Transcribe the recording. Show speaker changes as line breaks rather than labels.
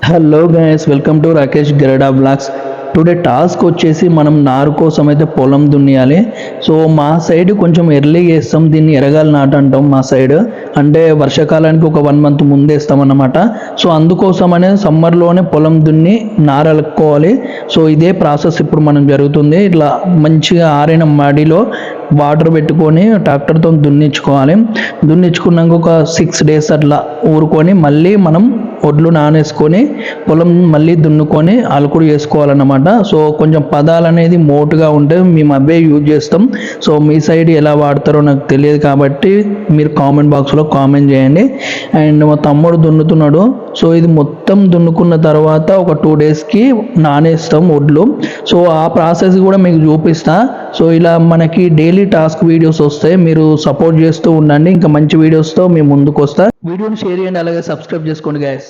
Hello guys, welcome to Rakesh Garada blogs. Today task వచ్చేసి మనం నారు కోసం అయితే పొలం దున్నియాలి. సో మా సైడ్ కొంచెం ఎర్లీ వేస్తాం దీన్ని, ఎరగాలి నాటు అంటాం మా సైడ్. అంటే వర్షాకాలానికి ఒక 1 month ముందే వేస్తాం అన్నమాట. సో అందుకోసమనే సమ్మర్లోనే పొలం దున్ని నారు అలుక్కోవాలి. సో ఇదే ప్రాసెస్ ఇప్పుడు మనం జరుగుతుంది. ఇట్లా మంచిగా ఆరిన మడిలో వాటర్ పెట్టుకొని ట్రాక్టర్తో దున్నించుకోవాలి. దున్నించుకున్నాక ఒక 6 days అట్లా ఊరుకొని మళ్ళీ మనం ఒడ్లు నానేసుకొని పొలం మళ్ళీ దున్నుకొని అలుకుడు చేసుకోవాలన్నమాట. సో కొంచెం పదాలు అనేది మోటుగా ఉంటే మేము అవే యూజ్ చేస్తాం. సో మీ సైడ్ ఎలా వాడతారో నాకు తెలియదు కాబట్టి మీరు కామెంట్ బాక్స్లో కామెంట్ చేయండి. అండ్ మా తమ్ముడు దున్నుతున్నాడు. సో ఇది మొత్తం దున్నుకున్న తర్వాత ఒక 2 daysకి నానేస్తాం ఒడ్లు. సో ఆ ప్రాసెస్ కూడా మీకు చూపిస్తా. సో ఇలా మనకి డైలీ టాస్క్ వీడియోస్ వస్తాయి, మీరు సపోర్ట్ చేస్తూ ఉండండి. ఇంకా మంచి వీడియోస్తో మేము ముందుకు వస్తా. వీడియోని షేర్ చేయండి, అలాగే సబ్స్క్రైబ్ చేసుకోండి గైస్.